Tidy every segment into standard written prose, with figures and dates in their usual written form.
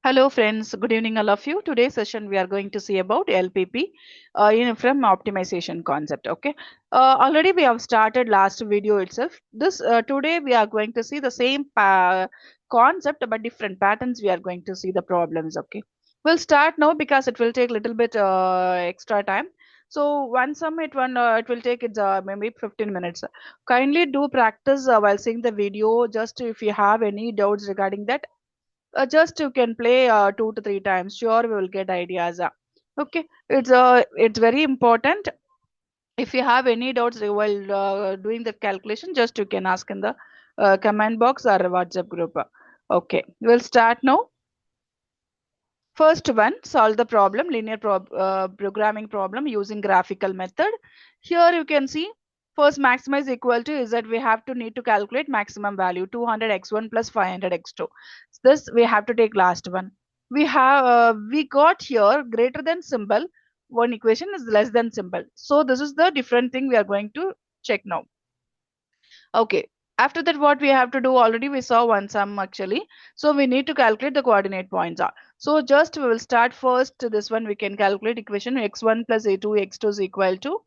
Hello friends, good evening all of you. Today's session we are going to see about LPP from optimization concept. Okay, already we have started last video itself. This today we are going to see the same concept but different patterns. We are going to see the problems. Okay, we'll start now because it will take little bit extra time. So one summit one it will take it's maybe 15 minutes. Kindly do practice while seeing the video. Just if you have any doubts regarding that just you can play 2 to 3 times. Sure, we will get ideas. Okay, it's very important. If you have any doubts while doing the calculation, just you can ask in the comment box or WhatsApp group. Okay, we'll start now. First one, solve the problem, linear programming problem using graphical method. Here you can see first maximize equal to is that we have to need to calculate maximum value 200x1 plus 500x2. This we have to take last one. We got here greater than symbol. One equation is less than symbol. So this is the different thing we are going to check now. Okay. After that, what we have to do already we saw one sum actually. So we need to calculate the coordinate points are. So just we will start first this one we can calculate equation x1 plus a2 x2 is equal to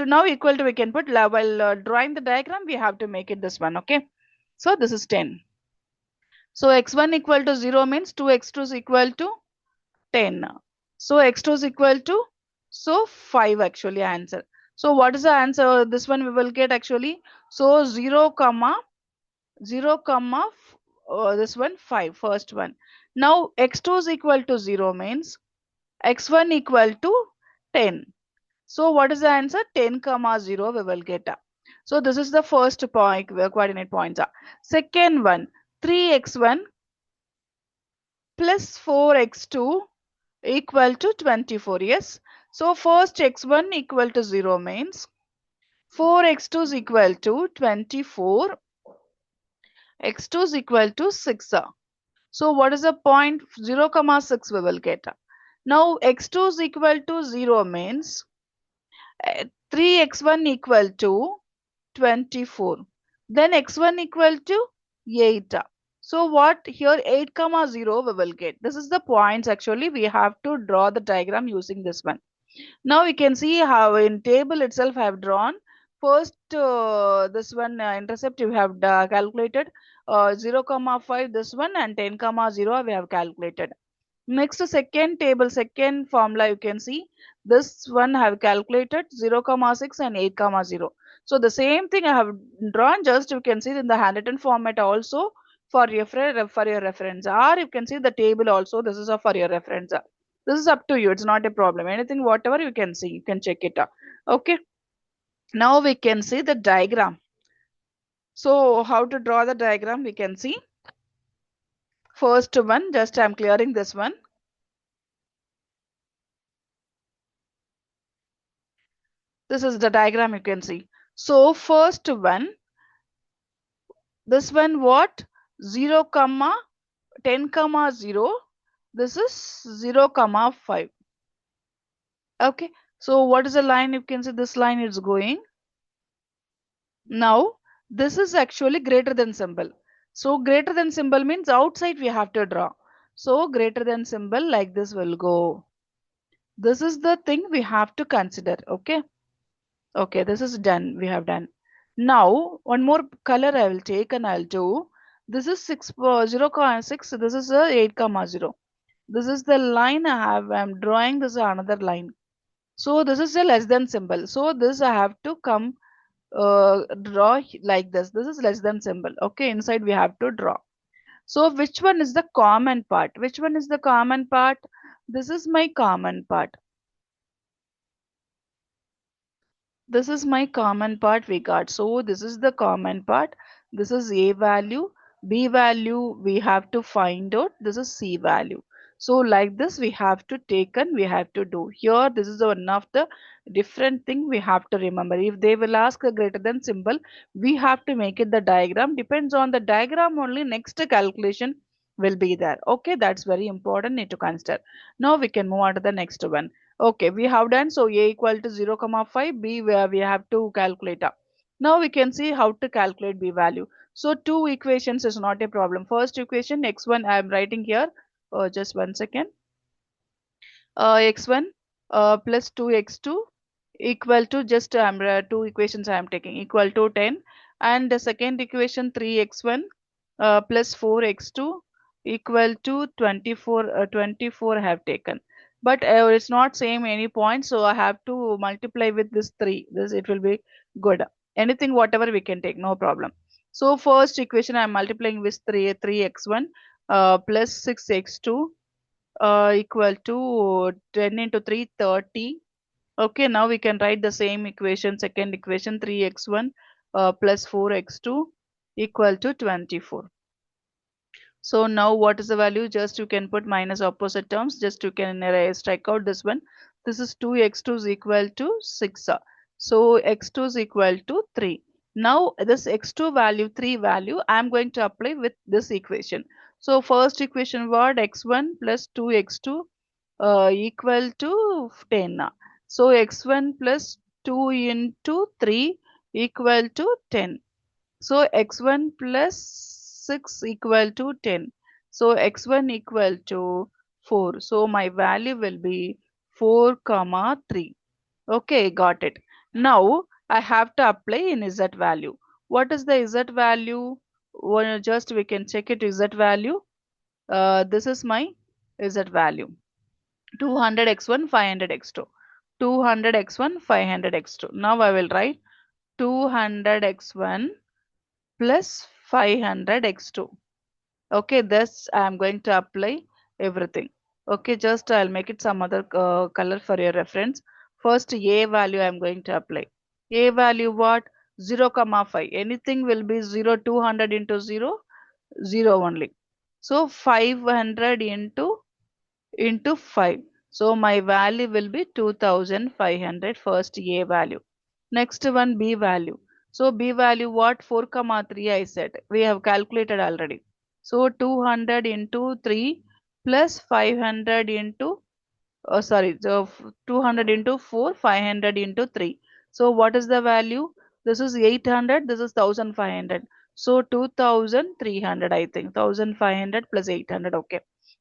now equal to we can put while drawing the diagram we have to make it this one. Okay. So this is 10. So x1 equal to 0 means 2x2 is equal to 10. So x2 is equal to 5 actually answer. So what is the answer? This one we will get actually. So 0 comma this one 5 first one. Now x2 is equal to 0 means x1 equal to 10. So what is the answer? 10 comma 0 we will get. So this is the first point where coordinate points are. Second one 3x1 plus 4x2 equal to 24. Yes. So first x1 equal to 0 means 4x2 is equal to 24. x2 is equal to 6. So what is the point? 0 comma 6 we will get. Now x2 is equal to 0 means 3x1 equal to 24. Then x1 equal to 8. So what here 8 comma 0 we will get. This is the points actually we have to draw the diagram using this one. Now we can see how in table itself I have drawn. First this one intercept we have calculated 0 comma 5 this one and 10 comma 0 we have calculated. Next second table second formula you can see this one have calculated 0 comma 6 and 8 comma 0. So the same thing I have drawn, just you can see in the handwritten format also for your reference, or you can see the table also. This is for your reference. This is up to you. It's not a problem. Anything whatever you can see, you can check it out. Okay. Now we can see the diagram. So how to draw the diagram we can see. First one, just I'm clearing this one. This is the diagram you can see. So first one, this one what? 0 comma 10 comma 0. This is 0 comma 5. Okay. So what is the line? You can see this line is going. Now this is actually greater than symbol. So greater than symbol means outside we have to draw. So greater than symbol like this will go. This is the thing we have to consider. Okay. Okay, this is done. We have done. Now one more color I will take and I'll do. This is 0 comma 6. This is 8 comma 0. This is the line I have. I'm drawing. This is another line. So this is a less than symbol. So this I have to come draw like this. This is less than symbol. Okay, inside we have to draw. So which one is the common part? Which one is the common part? This is my common part. This is my common part we got. So this is the common part. This is A value. B value we have to find out. This is C value. So like this we have to take and we have to do. Here this is one of the different thing we have to remember. If they will ask a greater than symbol, we have to make it the diagram. Depends on the diagram only next calculation will be there. Okay, that's very important need to consider. Now we can move on to the next one. Okay, we have done. So A equal to 0 comma 5, B where we have to calculate. Now we can see how to calculate B value. So two equations is not a problem. First equation x1 I am writing here. Just 1 second. X1 plus 2x2 equal to, just two equations I am taking, equal to 10, and the second equation 3x1 plus 4x2 equal to 24. 24 I have taken, but it's not same any point, so I have to multiply with this 3. This it will be good. Anything whatever we can take, no problem. So first equation I am multiplying with 3x1 plus 6x2 equal to 10 into 3 30. Okay, now we can write the same equation, second equation 3x1 plus 4x2 equal to 24. So now what is the value? Just you can put minus opposite terms, just you can strike out this one. This is 2x2 is equal to 6. So x2 is equal to 3. Now this x2 value, 3 value, I am going to apply with this equation. So first equation what? X1 plus 2x2 equal to 10. So x1 plus 2 into 3 equal to 10. So x1 plus 6 equal to 10. So x1 equal to 4. So my value will be 4 comma 3. Okay, got it. Now I have to apply in z value. What is the z value? Well, just we can check it z value. This is my z value. 200 x1 500 x2. 200 x1 500 x2. Now I will write 200 x1 plus 500 x2. Okay, this I am going to apply everything. Okay, just I'll make it some other color for your reference. First a value I am going to apply. A value what? 0 comma 5. Anything will be 0. 200 into 0, 0 only. So 500 into 5. So my value will be 2500, first A value. Next one B value. So B value what? 4 comma 3 I said. We have calculated already. So 200 into 3 plus 500 into, sorry, so 200 into 4, 500 into 3. So what is the value? This is 800, this is 1500. So 2300 I think. 1500 plus 800, okay.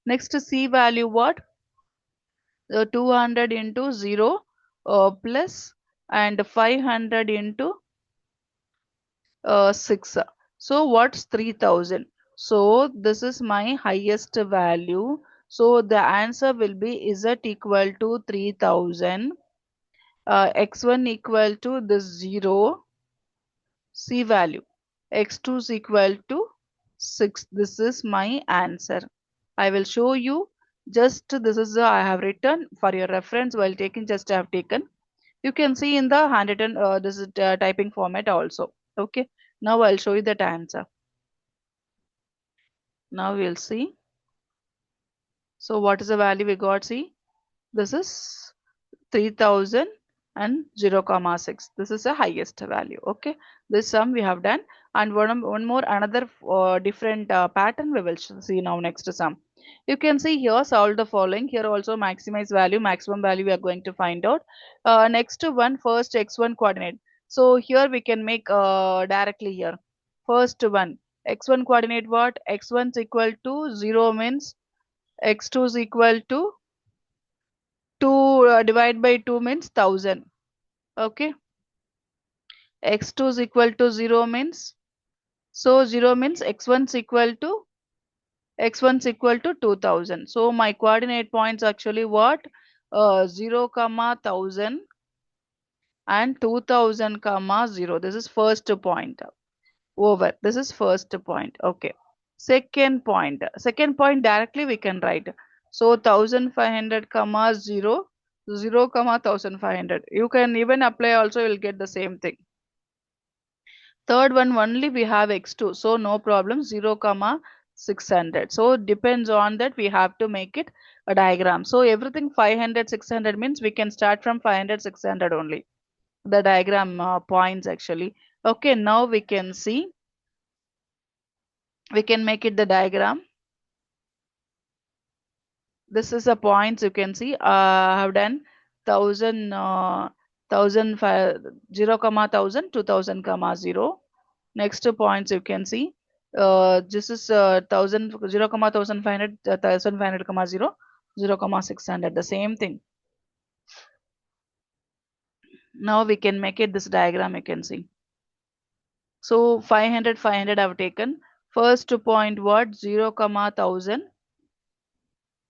Next C value what? 200 into 0 plus and 500 into 6. So what's 3000? So this is my highest value. So the answer will be z equal to 3000, x1 equal to this 0, c value, x2 is equal to 6. This is my answer. I will show you. Just this is I have written for your reference while taking, just I have taken. You can see in the handwritten this is typing format also. Okay, now I'll show you that answer. Now we'll see. So what is the value we got? See, this is 3000 and 0 comma 6. This is the highest value. Okay, this sum we have done, and one more another different pattern we will see now. Next sum, you can see here solve the following. Here also maximize value, maximum value we are going to find out. Next one, first x1 coordinate. So here we can make directly here. First one, x1 coordinate what? X1 is equal to 0 means x2 is equal to 2 divide by 2 means 1000. Okay, x2 is equal to 0 means, so 0 means x1 is equal to, x1 is equal to 2000. So my coordinate points actually what? 0 comma 1000 and 2000 comma 0. This is first point. Over, this is first point. Okay, second point directly we can write. So 1500 comma 0, 0 comma 1500. You can even apply also, you will get the same thing. Third one only we have x2, so no problem, 0 comma 600. So depends on that, we have to make it a diagram. So everything 500 600 means we can start from 500 600 only, the diagram points actually. Okay, now we can see, we can make it the diagram. This is a points, you can see I have done 1000 1000 0 comma 1000 2000 comma 0. Next points you can see. This is 0, 1500, 1500, 0, 0, 600. The same thing. Now we can make it this diagram. You can see. So 500, 500 I've taken. First point what? 0, 1000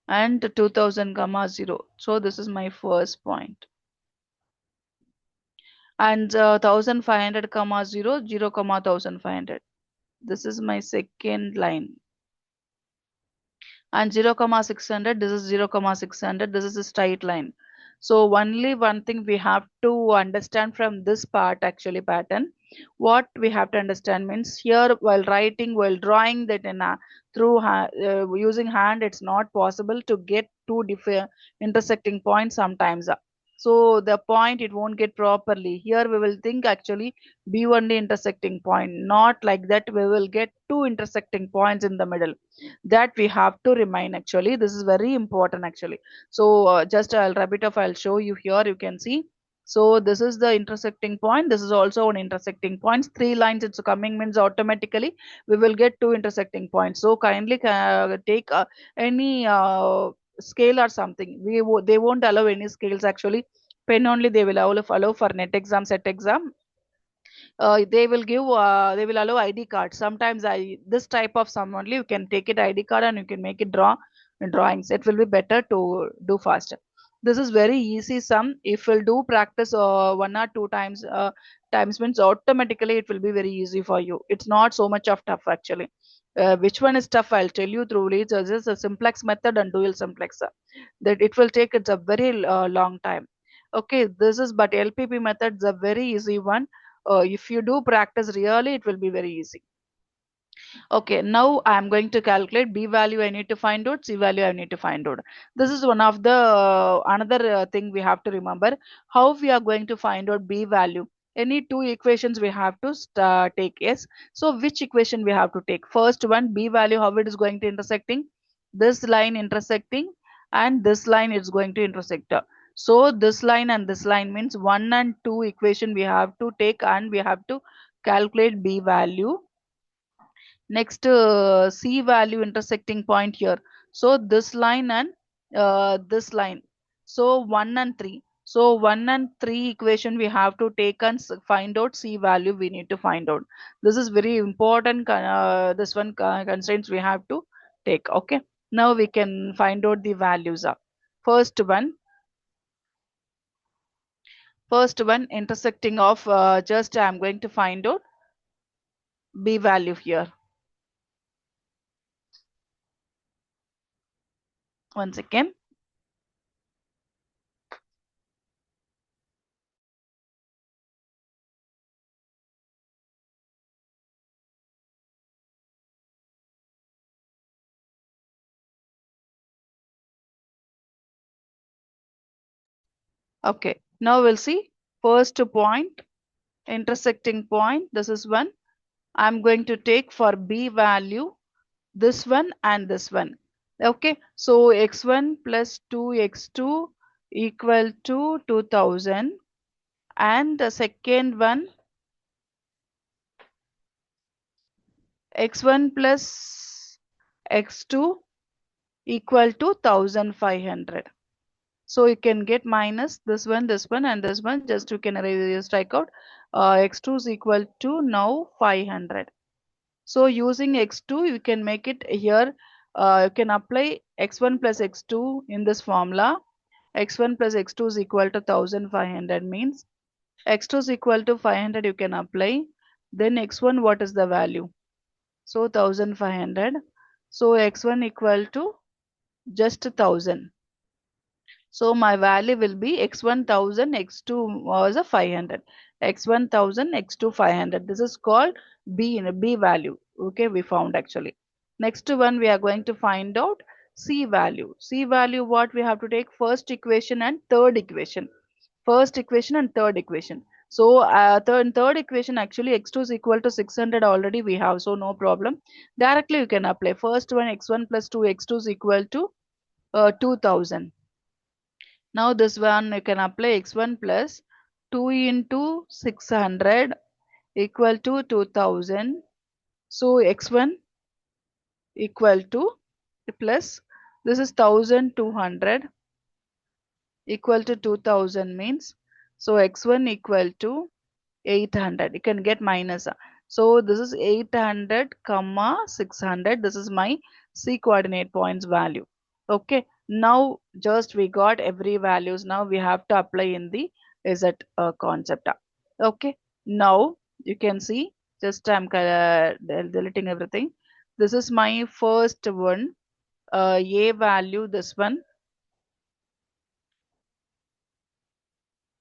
and 2000, 0. So this is my first point. And 1500, 0, 0, 1500. This is my second line. And 0, 600, this is 0, 600, this is a straight line. So only one thing we have to understand from this part actually pattern, what we have to understand means here while writing, while drawing that in a, using hand, it's not possible to get two different intersecting points sometimes. So the point it won't get properly. Here we will think actually be only intersecting point, not like that we will get two intersecting points in the middle. That we have to remind actually. This is very important actually. So just I'll wrap it up. I'll show you here. You can see. So this is the intersecting point. This is also an intersecting points. Three lines it's coming means automatically we will get two intersecting points. So kindly take any scale or something. They won't allow any scales actually. Pen only they will allow for net exam, set exam. They will allow ID card. Sometimes this type of sum only you can take it ID card and you can make it drawings. It will be better to do faster. This is very easy sum. If you'll do practice one or two times means automatically it will be very easy for you. It's not so much of tough actually. Which one is tough? I'll tell you through it. This is a simplex method and dual simplex. That it will take it's a very long time. Okay, this is but LPP method is a very easy one. If you do practice really it will be very easy. Okay, now I am going to calculate B value I need to find out, C value I need to find out. This is one of the another thing we have to remember, how we are going to find out B value. Any two equations we have to take. Yes, so which equation we have to take? First one, B value, how it is going to intersecting, this line intersecting and this line is going to intersect. So this line and this line means 1 and 2 equation we have to take and we have to calculate B value. Next, C value intersecting point here. So this line and this line. So 1 and 3. So 1 and 3 equation we have to take and find out C value we need to find out. This is very important. This one constraints we have to take. Okay. Now we can find out the values. First one intersecting of just I am going to find out B value here. Once again. Okay, now we'll see first point, intersecting point. This is one. I'm going to take for B value this one and this one. Okay, so x1 plus 2x2 equal to 2000 and the second one x1 plus x2 equal to 1500. So you can get minus this one, and this one. Just you can strike out. X2 is equal to now 500. So using x2, you can make it here. You can apply x1 plus x2 in this formula. X1 plus x2 is equal to 1500 means x2 is equal to 500. You can apply. Then x1, what is the value? So 1500. So x1 equal to just 1000. So my value will be x1000, x2 was a 500. x1000, x2 500. This is called B in a B value. Okay, we found actually. Next one we are going to find out C value. C value what we have to take first equation and third equation. First equation and third equation. So third equation actually x2 is equal to 600 already we have, so no problem. Directly you can apply. First one x1 plus 2 x2 is equal to 2000. Now this one you can apply x1 plus 2 into 600 equal to 2000. So x1 equal to plus this is 1200 equal to 2000 means, so x1 equal to 800. You can get minus. So this is 800 comma 600. This is my C coordinate points value. Okay. Now just we got every values. Now we have to apply in the Z concept. Okay. Now you can see, just I'm deleting everything. This is my first one. A value, this one.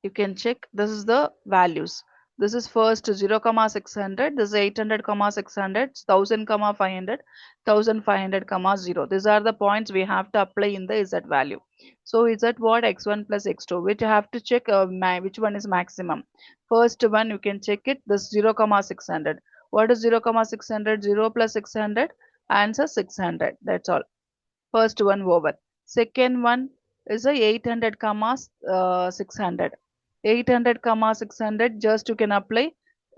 You can check, this is the values. This is first 0 comma 600, this is 800 comma 600, 1000 comma 500, 1500 comma 0. These are the points we have to apply in the Z value. So Z what, x1 plus x2, which you have to check which one is maximum. First one you can check it, this 0 comma 600. What is 0 comma 600? 0 plus 600, answer 600. That's all. First one over. Second one is a 800 comma 600. 800 comma 600, just you can apply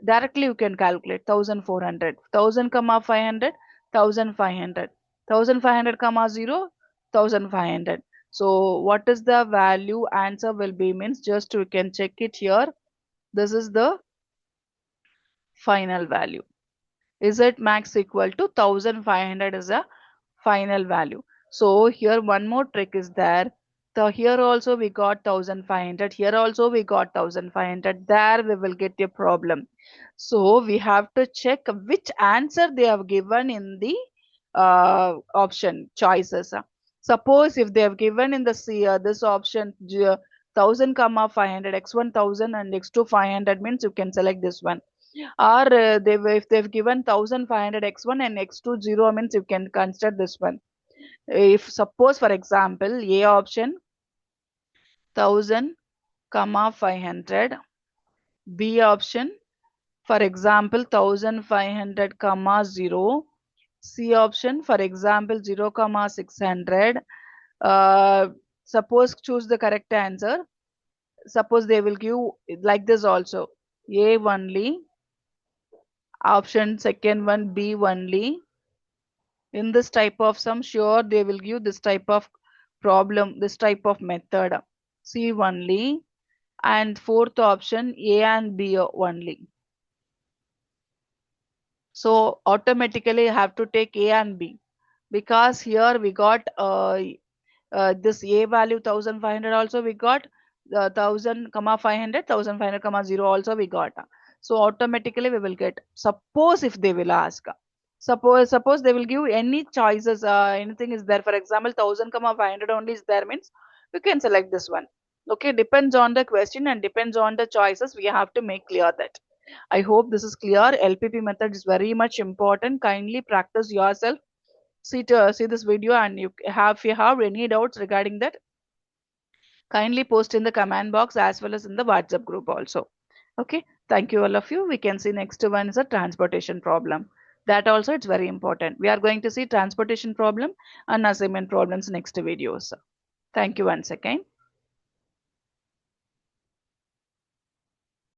directly, you can calculate 1400. 1000 comma 500, 1500. 1500 comma 0, 1500. So what is the value answer will be means, just you can check it here. This is the final value. Is it max equal to 1500 is a final value. So here one more trick is there. So here also we got 1500. Here also we got 1500. There we will get a problem. So we have to check which answer they have given in the option choices. Suppose if they have given in the C this option 1000 comma 500, x1 1000 and x2 500 means you can select this one. Or if they've given 1500 x1 and x2 0 means you can consider this one. If suppose for example A option 1000 comma 500, B option for example 1500 comma 0, C option for example 0 comma 600, uh, suppose choose the correct answer. Suppose they will give like this also, A only, option second one B only. In this type of sum, sure they will give this type of problem, this type of method. C only, and fourth option A and B only. So automatically I have to take A and B, because here we got this A value 1500 also we got, 1000 comma 500, 1500 comma 0 also we got. So automatically we will get. Suppose if they will ask, suppose they will give any choices, anything is there, for example 1000 comma 500 only is there means you can select this one. Okay, depends on the question and depends on the choices, we have to make clear that. I hope this is clear. LPP method is very much important. Kindly practice yourself. See this video, and if you have any doubts regarding that, kindly post in the comment box as well as in the WhatsApp group also. Okay, thank you all of you. We can see next one is a transportation problem. That also it's very important. We are going to see transportation problem and assignment problems next videos. Thank you once again.